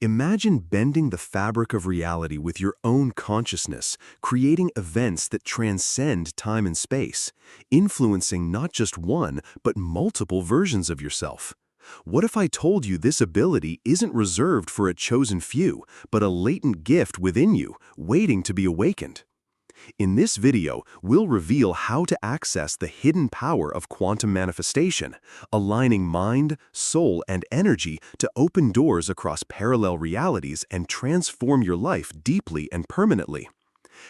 Imagine bending the fabric of reality with your own consciousness, creating events that transcend time and space, influencing not just one, but multiple versions of yourself. What if I told you this ability isn't reserved for a chosen few, but a latent gift within you, waiting to be awakened? In this video, we'll reveal how to access the hidden power of quantum manifestation, aligning mind, soul, and energy to open doors across parallel realities and transform your life deeply and permanently.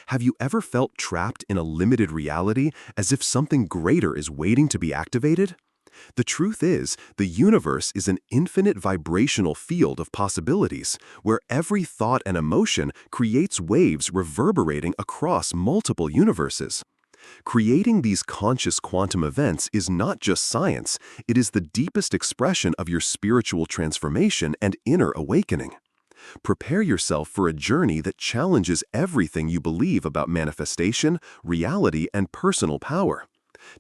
Have you ever felt trapped in a limited reality, as if something greater is waiting to be activated? The truth is, the universe is an infinite vibrational field of possibilities, where every thought and emotion creates waves reverberating across multiple universes. Creating these conscious quantum events is not just science, it is the deepest expression of your spiritual transformation and inner awakening. Prepare yourself for a journey that challenges everything you believe about manifestation, reality, and personal power.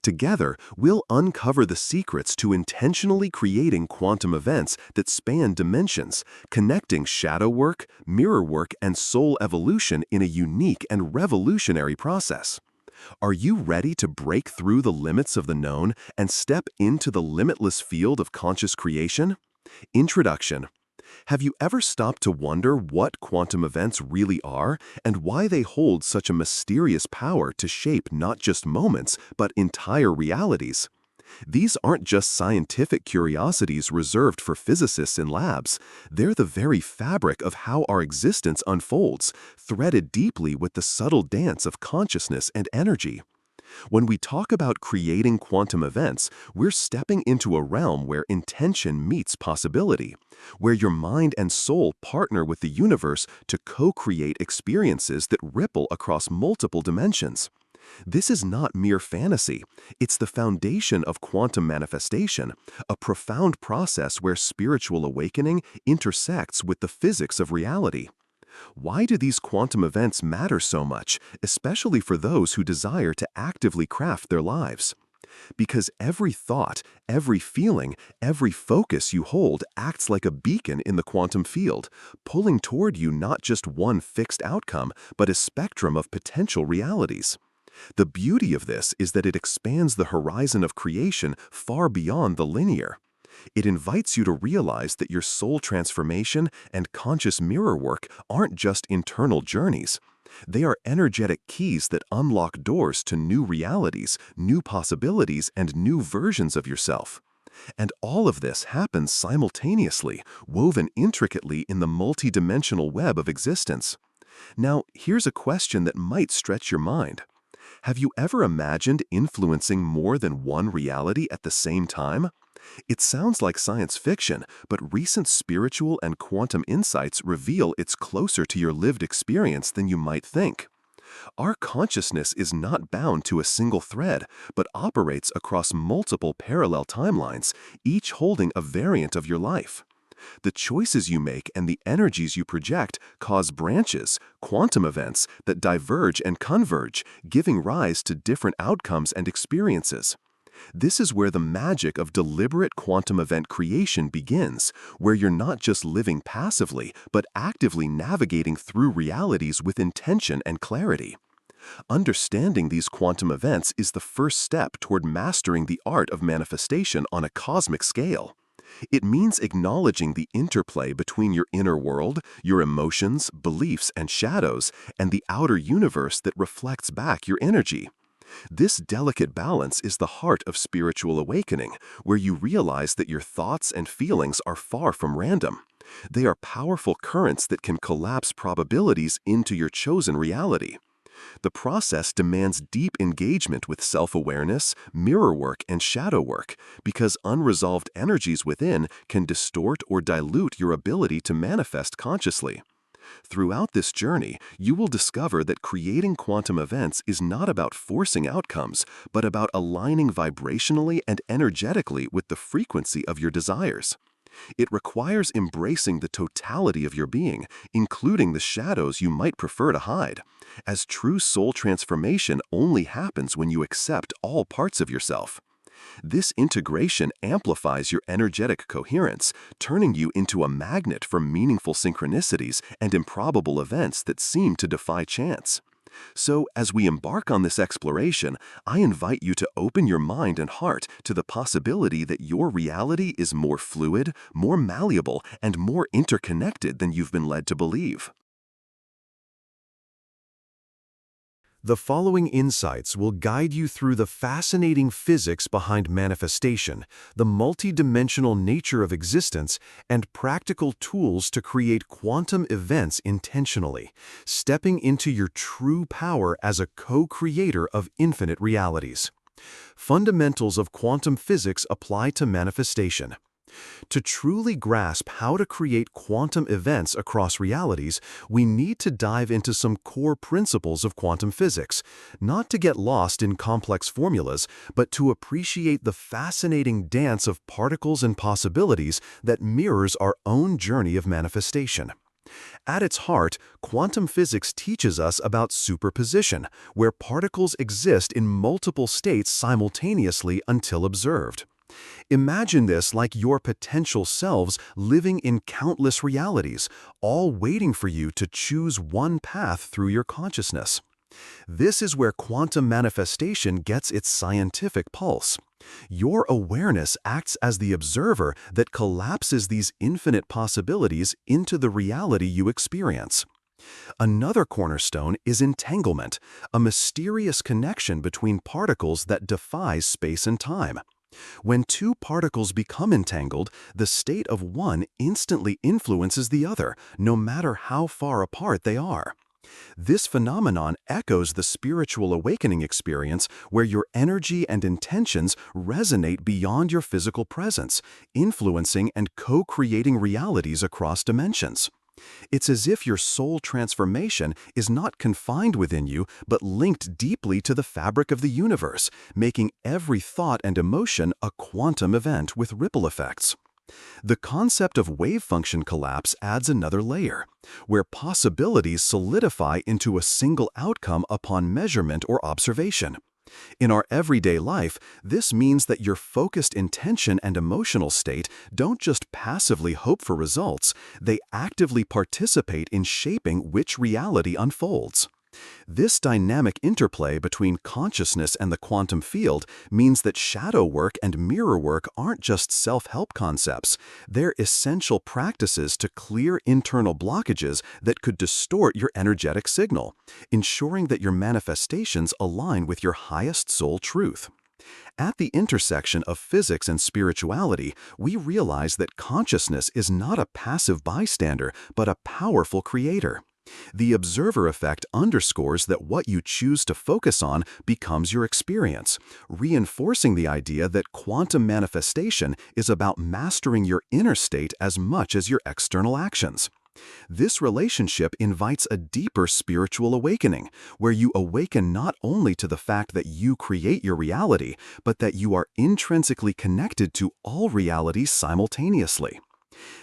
Together, we'll uncover the secrets to intentionally creating quantum events that span dimensions, connecting shadow work, mirror work, and soul evolution in a unique and revolutionary process. Are you ready to break through the limits of the known and step into the limitless field of conscious creation? Introduction. Have you ever stopped to wonder what quantum events really are and why they hold such a mysterious power to shape not just moments, but entire realities? These aren't just scientific curiosities reserved for physicists in labs. They're the very fabric of how our existence unfolds, threaded deeply with the subtle dance of consciousness and energy. When we talk about creating quantum events, we're stepping into a realm where intention meets possibility, where your mind and soul partner with the universe to co-create experiences that ripple across multiple dimensions. This is not mere fantasy. It's the foundation of quantum manifestation, a profound process where spiritual awakening intersects with the physics of reality. Why do these quantum events matter so much, especially for those who desire to actively craft their lives? Because every thought, every feeling, every focus you hold acts like a beacon in the quantum field, pulling toward you not just one fixed outcome, but a spectrum of potential realities. The beauty of this is that it expands the horizon of creation far beyond the linear. It invites you to realize that your soul transformation and conscious mirror work aren't just internal journeys. They are energetic keys that unlock doors to new realities, new possibilities, and new versions of yourself. And all of this happens simultaneously, woven intricately in the multidimensional web of existence. Now, here's a question that might stretch your mind. Have you ever imagined influencing more than one reality at the same time? It sounds like science fiction, but recent spiritual and quantum insights reveal it's closer to your lived experience than you might think. Our consciousness is not bound to a single thread, but operates across multiple parallel timelines, each holding a variant of your life. The choices you make and the energies you project cause branches, quantum events, that diverge and converge, giving rise to different outcomes and experiences. This is where the magic of deliberate quantum event creation begins, where you're not just living passively, but actively navigating through realities with intention and clarity. Understanding these quantum events is the first step toward mastering the art of manifestation on a cosmic scale. It means acknowledging the interplay between your inner world, your emotions, beliefs, and shadows, and the outer universe that reflects back your energy. This delicate balance is the heart of spiritual awakening, where you realize that your thoughts and feelings are far from random. They are powerful currents that can collapse probabilities into your chosen reality. The process demands deep engagement with self-awareness, mirror work, and shadow work, because unresolved energies within can distort or dilute your ability to manifest consciously. Throughout this journey, you will discover that creating quantum events is not about forcing outcomes, but about aligning vibrationally and energetically with the frequency of your desires. It requires embracing the totality of your being, including the shadows you might prefer to hide, as true soul transformation only happens when you accept all parts of yourself. This integration amplifies your energetic coherence, turning you into a magnet for meaningful synchronicities and improbable events that seem to defy chance. So, as we embark on this exploration, I invite you to open your mind and heart to the possibility that your reality is more fluid, more malleable, and more interconnected than you've been led to believe. The following insights will guide you through the fascinating physics behind manifestation, the multidimensional nature of existence, and practical tools to create quantum events intentionally, stepping into your true power as a co-creator of infinite realities. Fundamentals of quantum physics apply to manifestation. To truly grasp how to create quantum events across realities, we need to dive into some core principles of quantum physics, not to get lost in complex formulas, but to appreciate the fascinating dance of particles and possibilities that mirrors our own journey of manifestation. At its heart, quantum physics teaches us about superposition, where particles exist in multiple states simultaneously until observed. Imagine this like your potential selves living in countless realities, all waiting for you to choose one path through your consciousness. This is where quantum manifestation gets its scientific pulse. Your awareness acts as the observer that collapses these infinite possibilities into the reality you experience. Another cornerstone is entanglement, a mysterious connection between particles that defies space and time. When two particles become entangled, the state of one instantly influences the other, no matter how far apart they are. This phenomenon echoes the spiritual awakening experience where your energy and intentions resonate beyond your physical presence, influencing and co-creating realities across dimensions. It's as if your soul transformation is not confined within you, but linked deeply to the fabric of the universe, making every thought and emotion a quantum event with ripple effects. The concept of wave function collapse adds another layer, where possibilities solidify into a single outcome upon measurement or observation. In our everyday life, this means that your focused intention and emotional state don't just passively hope for results, they actively participate in shaping which reality unfolds. This dynamic interplay between consciousness and the quantum field means that shadow work and mirror work aren't just self-help concepts, they're essential practices to clear internal blockages that could distort your energetic signal, ensuring that your manifestations align with your highest soul truth. At the intersection of physics and spirituality, we realize that consciousness is not a passive bystander, but a powerful creator. The observer effect underscores that what you choose to focus on becomes your experience, reinforcing the idea that quantum manifestation is about mastering your inner state as much as your external actions. This relationship invites a deeper spiritual awakening, where you awaken not only to the fact that you create your reality, but that you are intrinsically connected to all realities simultaneously.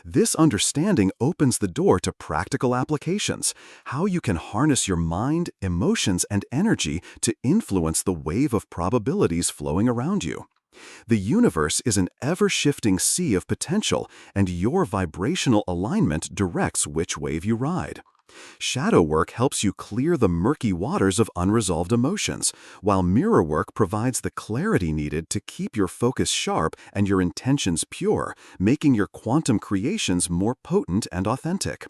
This understanding opens the door to practical applications, how you can harness your mind, emotions, and energy to influence the wave of probabilities flowing around you. The universe is an ever-shifting sea of potential, and your vibrational alignment directs which wave you ride. Shadow work helps you clear the murky waters of unresolved emotions, while mirror work provides the clarity needed to keep your focus sharp and your intentions pure, making your quantum creations more potent and authentic.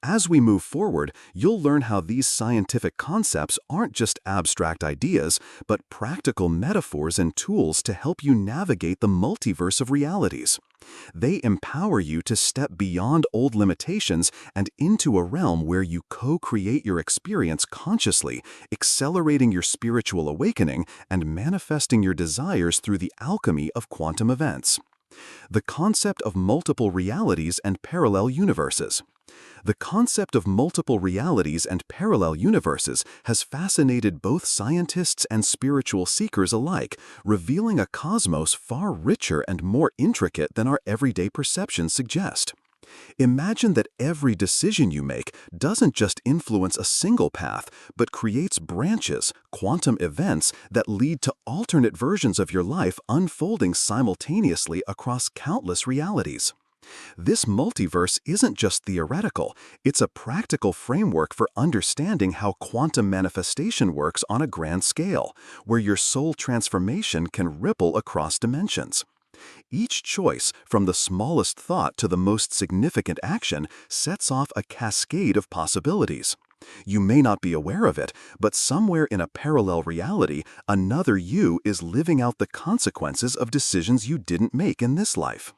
As we move forward, you'll learn how these scientific concepts aren't just abstract ideas, but practical metaphors and tools to help you navigate the multiverse of realities. They empower you to step beyond old limitations and into a realm where you co-create your experience consciously, accelerating your spiritual awakening and manifesting your desires through the alchemy of quantum events. The concept of multiple realities and parallel universes. The concept of multiple realities and parallel universes has fascinated both scientists and spiritual seekers alike, revealing a cosmos far richer and more intricate than our everyday perceptions suggest. Imagine that every decision you make doesn't just influence a single path, but creates branches, quantum events that lead to alternate versions of your life unfolding simultaneously across countless realities. This multiverse isn't just theoretical, it's a practical framework for understanding how quantum manifestation works on a grand scale, where your soul transformation can ripple across dimensions. Each choice, from the smallest thought to the most significant action, sets off a cascade of possibilities. You may not be aware of it, but somewhere in a parallel reality, another you is living out the consequences of decisions you didn't make in this life.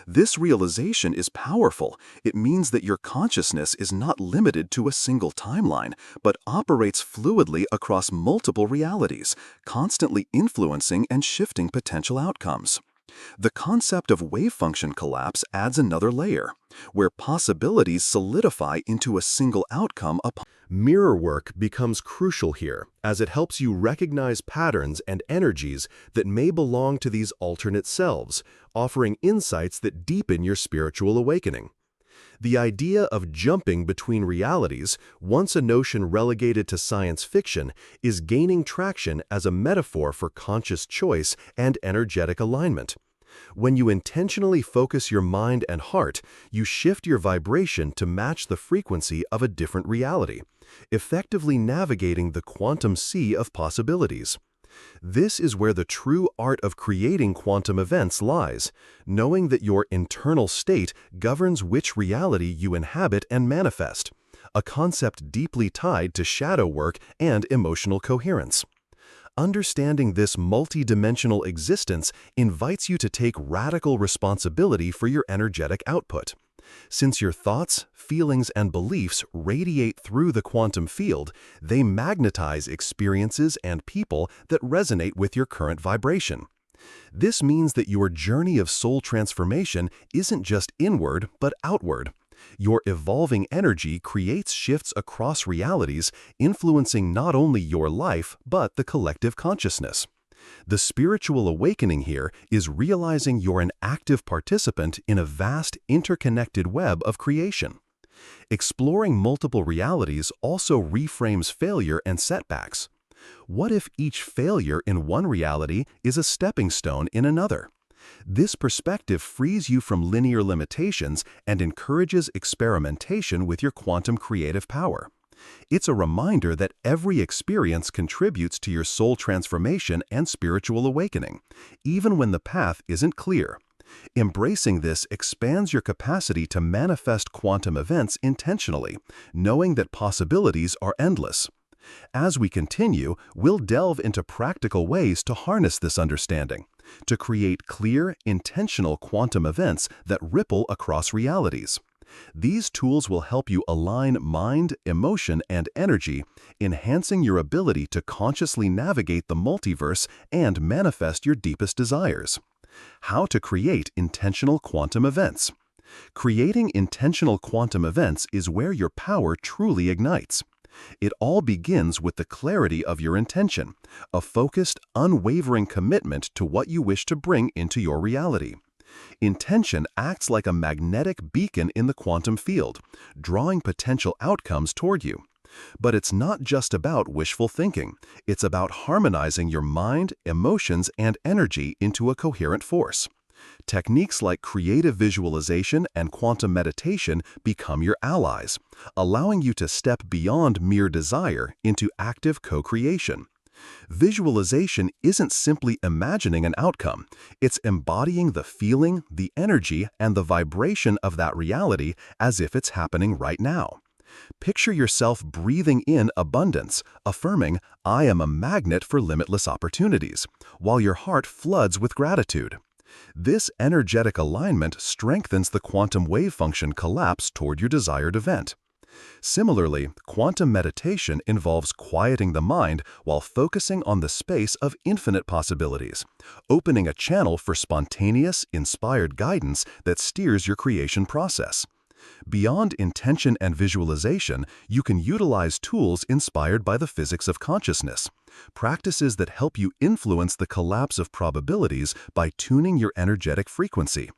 This realization is powerful. It means that your consciousness is not limited to a single timeline, but operates fluidly across multiple realities, constantly influencing and shifting potential outcomes. The concept of wave function collapse adds another layer, where possibilities solidify into a single outcome upon. Mirror work becomes crucial here, as it helps you recognize patterns and energies that may belong to these alternate selves, offering insights that deepen your spiritual awakening. The idea of jumping between realities, once a notion relegated to science fiction, is gaining traction as a metaphor for conscious choice and energetic alignment. When you intentionally focus your mind and heart, you shift your vibration to match the frequency of a different reality, effectively navigating the quantum sea of possibilities. This is where the true art of creating quantum events lies, knowing that your internal state governs which reality you inhabit and manifest, a concept deeply tied to shadow work and emotional coherence. Understanding this multidimensional existence invites you to take radical responsibility for your energetic output. Since your thoughts, feelings, and beliefs radiate through the quantum field, they magnetize experiences and people that resonate with your current vibration. This means that your journey of soul transformation isn't just inward, but outward. Your evolving energy creates shifts across realities, influencing not only your life, but the collective consciousness. The spiritual awakening here is realizing you're an active participant in a vast, interconnected web of creation. Exploring multiple realities also reframes failure and setbacks. What if each failure in one reality is a stepping stone in another? This perspective frees you from linear limitations and encourages experimentation with your quantum creative power. It's a reminder that every experience contributes to your soul transformation and spiritual awakening, even when the path isn't clear. Embracing this expands your capacity to manifest quantum events intentionally, knowing that possibilities are endless. As we continue, we'll delve into practical ways to harness this understanding, to create clear, intentional quantum events that ripple across realities. These tools will help you align mind, emotion, and energy, enhancing your ability to consciously navigate the multiverse and manifest your deepest desires. How to create intentional quantum events. Creating intentional quantum events is where your power truly ignites. It all begins with the clarity of your intention, a focused, unwavering commitment to what you wish to bring into your reality. Intention acts like a magnetic beacon in the quantum field, drawing potential outcomes toward you. But it's not just about wishful thinking. It's about harmonizing your mind, emotions, and energy into a coherent force. Techniques like creative visualization and quantum meditation become your allies, allowing you to step beyond mere desire into active co-creation. Visualization isn't simply imagining an outcome, it's embodying the feeling, the energy, and the vibration of that reality as if it's happening right now. Picture yourself breathing in abundance, affirming, "I am a magnet for limitless opportunities," while your heart floods with gratitude. This energetic alignment strengthens the quantum wave function collapse toward your desired event. Similarly, quantum meditation involves quieting the mind while focusing on the space of infinite possibilities, opening a channel for spontaneous, inspired guidance that steers your creation process. Beyond intention and visualization, you can utilize tools inspired by the physics of consciousness, practices that help you influence the collapse of probabilities by tuning your energetic frequency.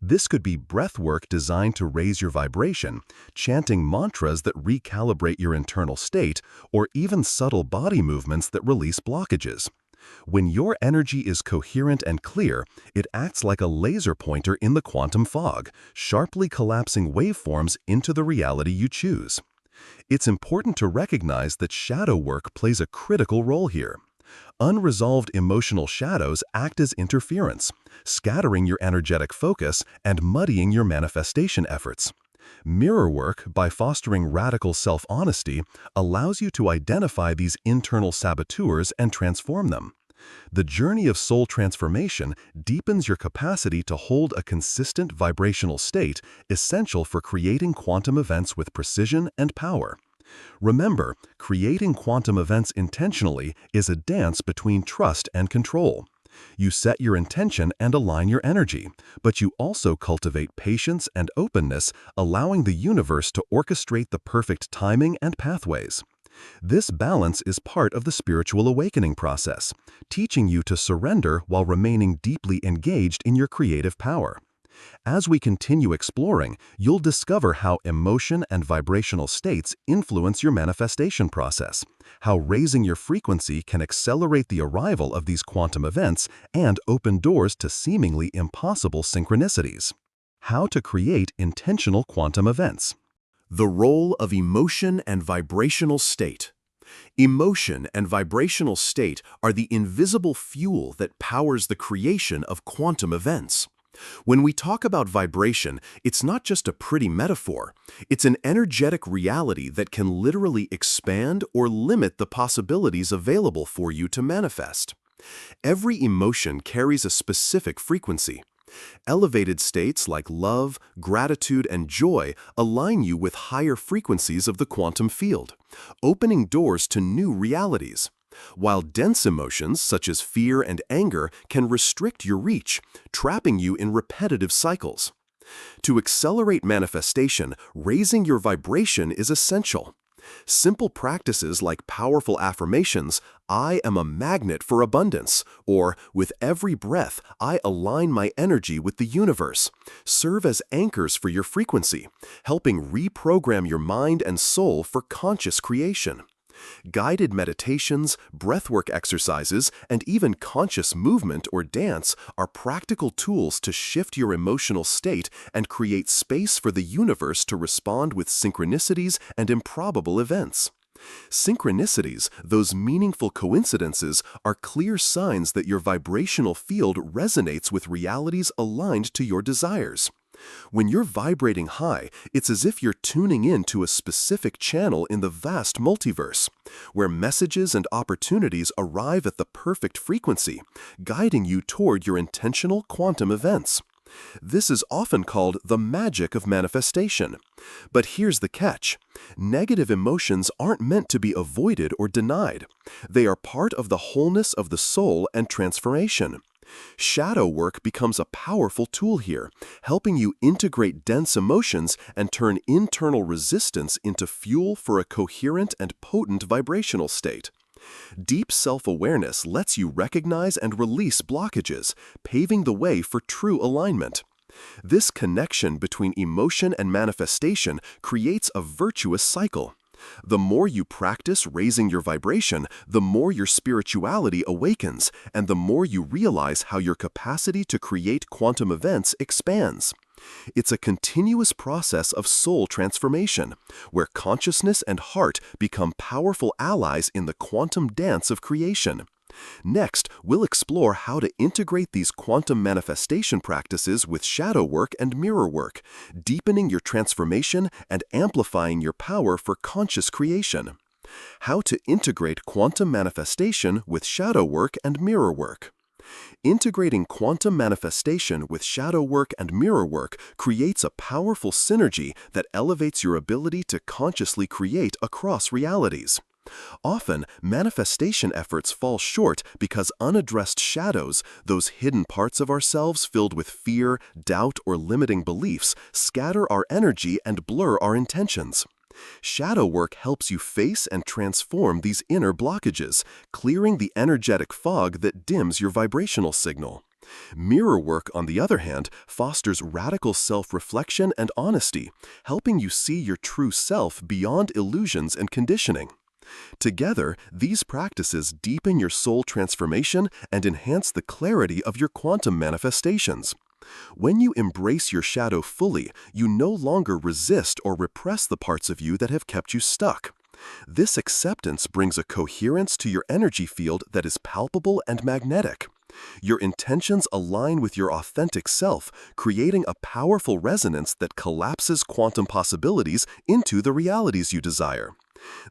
This could be breath work designed to raise your vibration, chanting mantras that recalibrate your internal state, or even subtle body movements that release blockages. When your energy is coherent and clear, it acts like a laser pointer in the quantum fog, sharply collapsing waveforms into the reality you choose. It's important to recognize that shadow work plays a critical role here. Unresolved emotional shadows act as interference, scattering your energetic focus and muddying your manifestation efforts. Mirror work, by fostering radical self-honesty, allows you to identify these internal saboteurs and transform them. The journey of soul transformation deepens your capacity to hold a consistent vibrational state essential for creating quantum events with precision and power. Remember, creating quantum events intentionally is a dance between trust and control. You set your intention and align your energy, but you also cultivate patience and openness, allowing the universe to orchestrate the perfect timing and pathways. This balance is part of the spiritual awakening process, teaching you to surrender while remaining deeply engaged in your creative power. As we continue exploring, you'll discover how emotion and vibrational states influence your manifestation process, how raising your frequency can accelerate the arrival of these quantum events and open doors to seemingly impossible synchronicities. How to create intentional quantum events. The role of emotion and vibrational state. Emotion and vibrational state are the invisible fuel that powers the creation of quantum events. When we talk about vibration, it's not just a pretty metaphor. It's an energetic reality that can literally expand or limit the possibilities available for you to manifest. Every emotion carries a specific frequency. Elevated states like love, gratitude, and joy align you with higher frequencies of the quantum field, opening doors to new realities. While dense emotions such as fear and anger can restrict your reach, trapping you in repetitive cycles. To accelerate manifestation, raising your vibration is essential. Simple practices like powerful affirmations, "I am a magnet for abundance," or "with every breath, I align my energy with the universe," serve as anchors for your frequency, helping reprogram your mind and soul for conscious creation. Guided meditations, breathwork exercises, and even conscious movement or dance are practical tools to shift your emotional state and create space for the universe to respond with synchronicities and improbable events. Synchronicities, those meaningful coincidences, are clear signs that your vibrational field resonates with realities aligned to your desires. When you're vibrating high, it's as if you're tuning in to a specific channel in the vast multiverse, where messages and opportunities arrive at the perfect frequency, guiding you toward your intentional quantum events. This is often called the magic of manifestation. But here's the catch. Negative emotions aren't meant to be avoided or denied. They are part of the wholeness of the soul and transformation. Shadow work becomes a powerful tool here, helping you integrate dense emotions and turn internal resistance into fuel for a coherent and potent vibrational state. Deep self-awareness lets you recognize and release blockages, paving the way for true alignment. This connection between emotion and manifestation creates a virtuous cycle. The more you practice raising your vibration, the more your spirituality awakens, and the more you realize how your capacity to create quantum events expands. It's a continuous process of soul transformation, where consciousness and heart become powerful allies in the quantum dance of creation. Next, we'll explore how to integrate these quantum manifestation practices with shadow work and mirror work, deepening your transformation and amplifying your power for conscious creation. How to integrate quantum manifestation with shadow work and mirror work. Integrating quantum manifestation with shadow work and mirror work creates a powerful synergy that elevates your ability to consciously create across realities. Often, manifestation efforts fall short because unaddressed shadows, those hidden parts of ourselves filled with fear, doubt, or limiting beliefs, scatter our energy and blur our intentions. Shadow work helps you face and transform these inner blockages, clearing the energetic fog that dims your vibrational signal. Mirror work, on the other hand, fosters radical self-reflection and honesty, helping you see your true self beyond illusions and conditioning. Together, these practices deepen your soul transformation and enhance the clarity of your quantum manifestations. When you embrace your shadow fully, you no longer resist or repress the parts of you that have kept you stuck. This acceptance brings a coherence to your energy field that is palpable and magnetic. Your intentions align with your authentic self, creating a powerful resonance that collapses quantum possibilities into the realities you desire.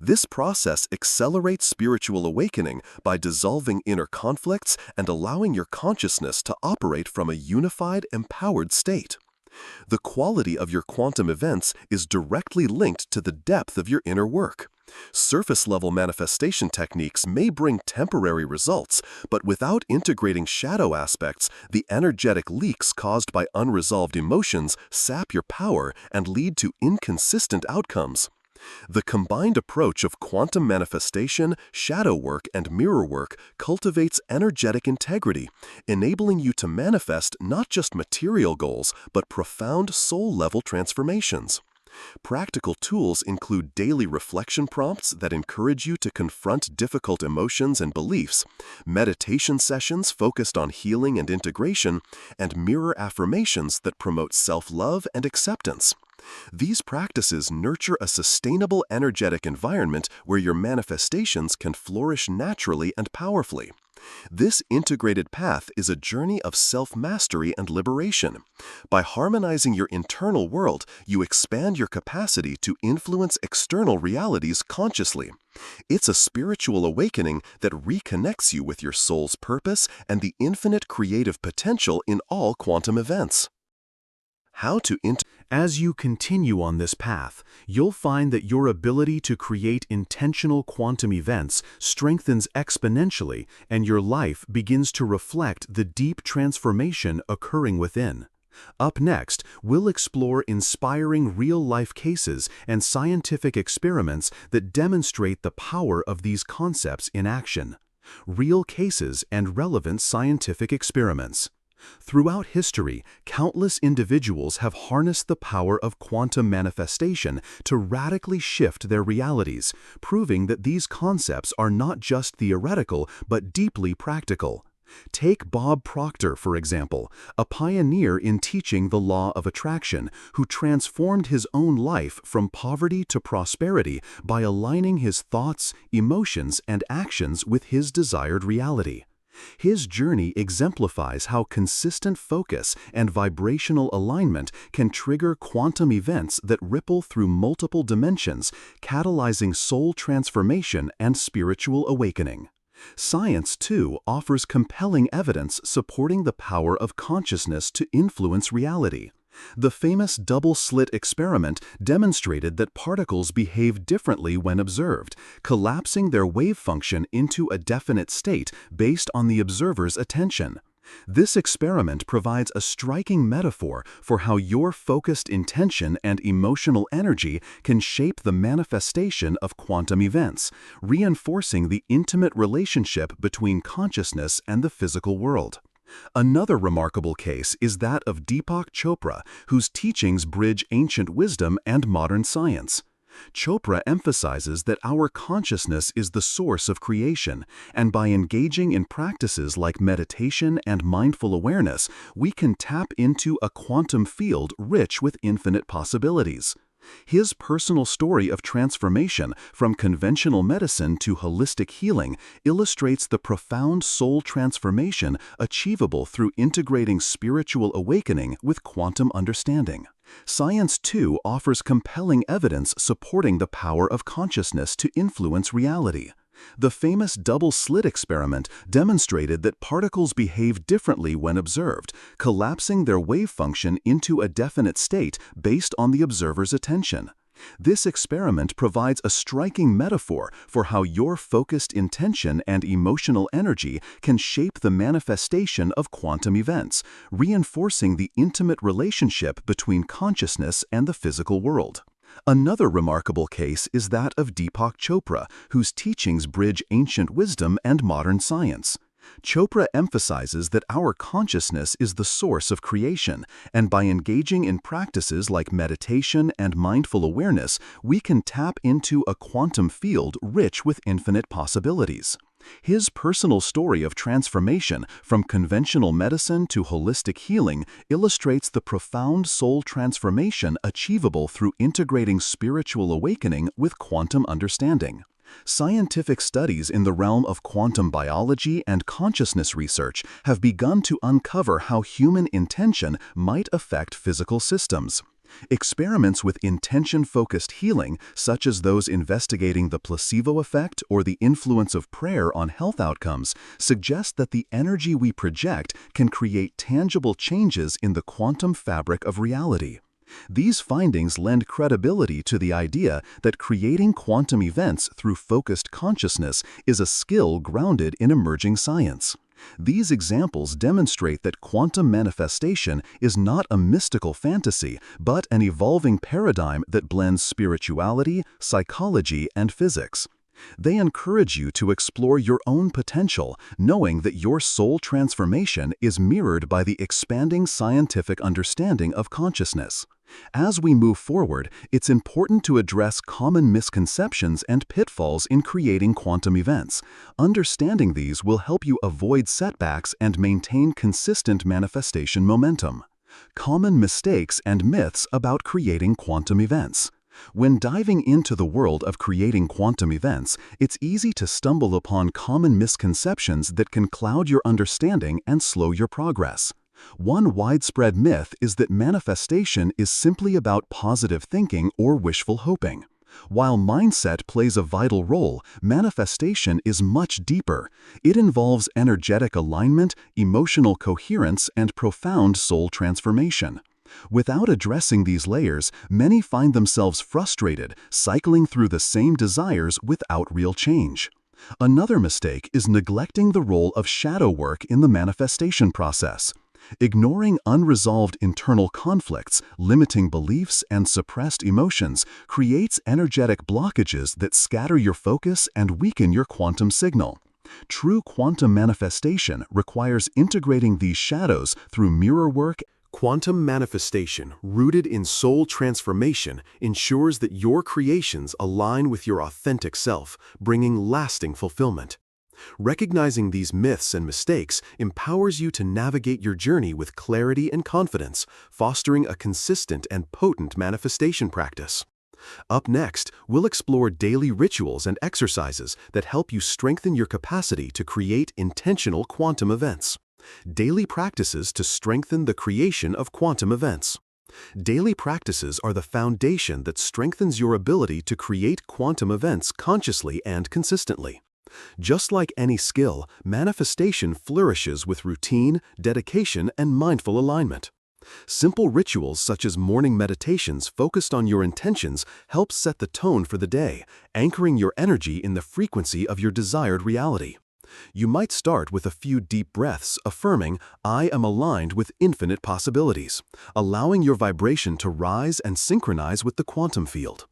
This process accelerates spiritual awakening by dissolving inner conflicts and allowing your consciousness to operate from a unified, empowered state. The quality of your quantum events is directly linked to the depth of your inner work. Surface-level manifestation techniques may bring temporary results, but without integrating shadow aspects, the energetic leaks caused by unresolved emotions sap your power and lead to inconsistent outcomes. The combined approach of quantum manifestation, shadow work, and mirror work cultivates energetic integrity, enabling you to manifest not just material goals, but profound soul-level transformations. Practical tools include daily reflection prompts that encourage you to confront difficult emotions and beliefs, meditation sessions focused on healing and integration, and mirror affirmations that promote self-love and acceptance. These practices nurture a sustainable energetic environment where your manifestations can flourish naturally and powerfully. This integrated path is a journey of self-mastery and liberation. By harmonizing your internal world, you expand your capacity to influence external realities consciously. It's a spiritual awakening that reconnects you with your soul's purpose and the infinite creative potential in all quantum events. As you continue on this path, you'll find that your ability to create intentional quantum events strengthens exponentially, and your life begins to reflect the deep transformation occurring within. Up next, we'll explore inspiring real-life cases and scientific experiments that demonstrate the power of these concepts in action. Real cases and relevant scientific experiments. Throughout history, countless individuals have harnessed the power of quantum manifestation to radically shift their realities, proving that these concepts are not just theoretical but deeply practical. Take Bob Proctor, for example, a pioneer in teaching the law of attraction, who transformed his own life from poverty to prosperity by aligning his thoughts, emotions, and actions with his desired reality. His journey exemplifies how consistent focus and vibrational alignment can trigger quantum events that ripple through multiple dimensions, catalyzing soul transformation and spiritual awakening. Science, too, offers compelling evidence supporting the power of consciousness to influence reality. The famous double-slit experiment demonstrated that particles behave differently when observed, collapsing their wave function into a definite state based on the observer's attention. This experiment provides a striking metaphor for how your focused intention and emotional energy can shape the manifestation of quantum events, reinforcing the intimate relationship between consciousness and the physical world. Another remarkable case is that of Deepak Chopra, whose teachings bridge ancient wisdom and modern science. Chopra emphasizes that our consciousness is the source of creation, and by engaging in practices like meditation and mindful awareness, we can tap into a quantum field rich with infinite possibilities. His personal story of transformation from conventional medicine to holistic healing illustrates the profound soul transformation achievable through integrating spiritual awakening with quantum understanding. Science, too, offers compelling evidence supporting the power of consciousness to influence reality. The famous double-slit experiment demonstrated that particles behave differently when observed, collapsing their wave function into a definite state based on the observer's attention. This experiment provides a striking metaphor for how your focused intention and emotional energy can shape the manifestation of quantum events, reinforcing the intimate relationship between consciousness and the physical world. Another remarkable case is that of Deepak Chopra, whose teachings bridge ancient wisdom and modern science. Chopra emphasizes that our consciousness is the source of creation, and by engaging in practices like meditation and mindful awareness, we can tap into a quantum field rich with infinite possibilities. His personal story of transformation from conventional medicine to holistic healing illustrates the profound soul transformation achievable through integrating spiritual awakening with quantum understanding. Scientific studies in the realm of quantum biology and consciousness research have begun to uncover how human intention might affect physical systems. Experiments with intention-focused healing, such as those investigating the placebo effect or the influence of prayer on health outcomes, suggest that the energy we project can create tangible changes in the quantum fabric of reality. These findings lend credibility to the idea that creating quantum events through focused consciousness is a skill grounded in emerging science. These examples demonstrate that quantum manifestation is not a mystical fantasy, but an evolving paradigm that blends spirituality, psychology, and physics. They encourage you to explore your own potential, knowing that your soul transformation is mirrored by the expanding scientific understanding of consciousness. As we move forward, it's important to address common misconceptions and pitfalls in creating quantum events. Understanding these will help you avoid setbacks and maintain consistent manifestation momentum. Common mistakes and myths about creating quantum events. When diving into the world of creating quantum events, it's easy to stumble upon common misconceptions that can cloud your understanding and slow your progress. One widespread myth is that manifestation is simply about positive thinking or wishful hoping. While mindset plays a vital role, manifestation is much deeper. It involves energetic alignment, emotional coherence, and profound soul transformation. Without addressing these layers, many find themselves frustrated, cycling through the same desires without real change. Another mistake is neglecting the role of shadow work in the manifestation process. Ignoring unresolved internal conflicts, limiting beliefs, and suppressed emotions creates energetic blockages that scatter your focus and weaken your quantum signal. True quantum manifestation requires integrating these shadows through mirror work. Quantum manifestation, rooted in soul transformation, ensures that your creations align with your authentic self, bringing lasting fulfillment. Recognizing these myths and mistakes empowers you to navigate your journey with clarity and confidence, fostering a consistent and potent manifestation practice. Up next, we'll explore daily rituals and exercises that help you strengthen your capacity to create intentional quantum events. Daily practices to strengthen the creation of quantum events. Daily practices are the foundation that strengthens your ability to create quantum events consciously and consistently. Just like any skill, manifestation flourishes with routine, dedication, and mindful alignment. Simple rituals such as morning meditations focused on your intentions help set the tone for the day, anchoring your energy in the frequency of your desired reality. You might start with a few deep breaths, affirming, "I am aligned with infinite possibilities," allowing your vibration to rise and synchronize with the quantum field.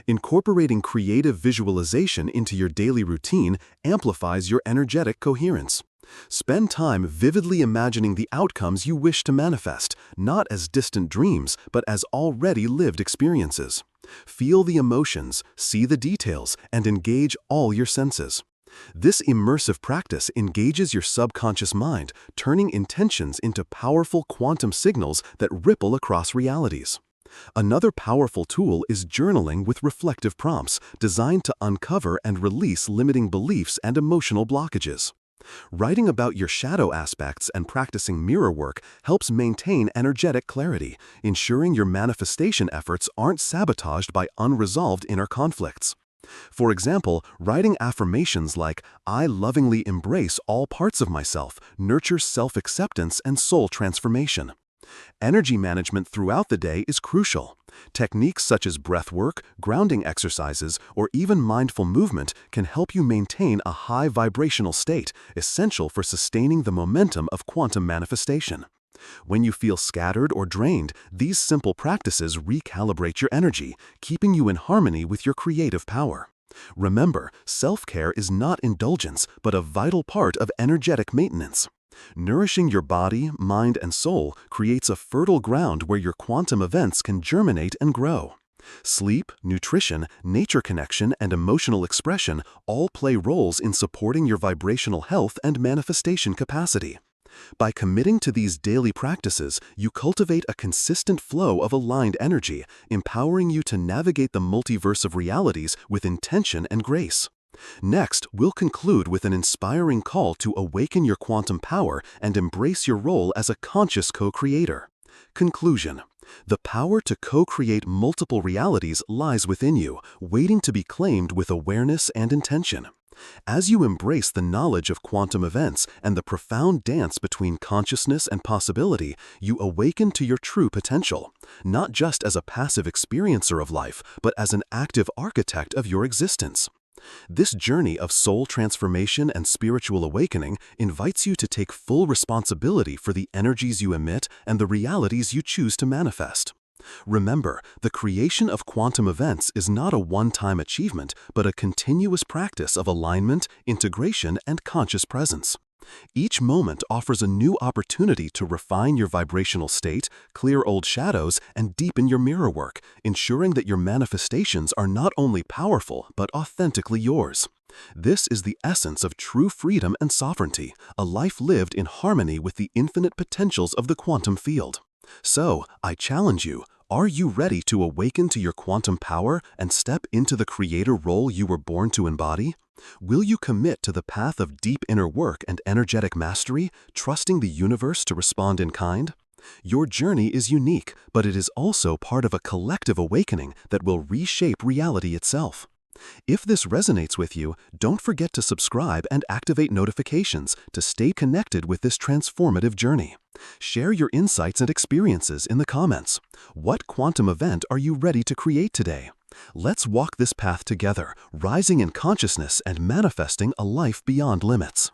Incorporating creative visualization into your daily routine amplifies your energetic coherence. Spend time vividly imagining the outcomes you wish to manifest, not as distant dreams, but as already lived experiences. Feel the emotions, see the details, and engage all your senses. This immersive practice engages your subconscious mind, turning intentions into powerful quantum signals that ripple across realities. Another powerful tool is journaling with reflective prompts designed to uncover and release limiting beliefs and emotional blockages. Writing about your shadow aspects and practicing mirror work helps maintain energetic clarity, ensuring your manifestation efforts aren't sabotaged by unresolved inner conflicts. For example, writing affirmations like, "I lovingly embrace all parts of myself," nurtures self-acceptance and soul transformation. Energy management throughout the day is crucial. Techniques such as breath work, grounding exercises, or even mindful movement can help you maintain a high vibrational state, essential for sustaining the momentum of quantum manifestation. When you feel scattered or drained, these simple practices recalibrate your energy, keeping you in harmony with your creative power. Remember, self-care is not indulgence, but a vital part of energetic maintenance. Nourishing your body, mind, and soul creates a fertile ground where your quantum events can germinate and grow. Sleep, nutrition, nature connection, and emotional expression all play roles in supporting your vibrational health and manifestation capacity. By committing to these daily practices, you cultivate a consistent flow of aligned energy, empowering you to navigate the multiverse of realities with intention and grace. Next, we'll conclude with an inspiring call to awaken your quantum power and embrace your role as a conscious co-creator. Conclusion. The power to co-create multiple realities lies within you, waiting to be claimed with awareness and intention. As you embrace the knowledge of quantum events and the profound dance between consciousness and possibility, you awaken to your true potential, not just as a passive experiencer of life, but as an active architect of your existence. This journey of soul transformation and spiritual awakening invites you to take full responsibility for the energies you emit and the realities you choose to manifest. Remember, the creation of quantum events is not a one-time achievement, but a continuous practice of alignment, integration, and conscious presence. Each moment offers a new opportunity to refine your vibrational state, clear old shadows, and deepen your mirror work, ensuring that your manifestations are not only powerful, but authentically yours. This is the essence of true freedom and sovereignty, a life lived in harmony with the infinite potentials of the quantum field. So, I challenge you, are you ready to awaken to your quantum power and step into the creator role you were born to embody? Will you commit to the path of deep inner work and energetic mastery, trusting the universe to respond in kind? Your journey is unique, but it is also part of a collective awakening that will reshape reality itself. If this resonates with you, don't forget to subscribe and activate notifications to stay connected with this transformative journey. Share your insights and experiences in the comments. What quantum event are you ready to create today? Let's walk this path together, rising in consciousness and manifesting a life beyond limits.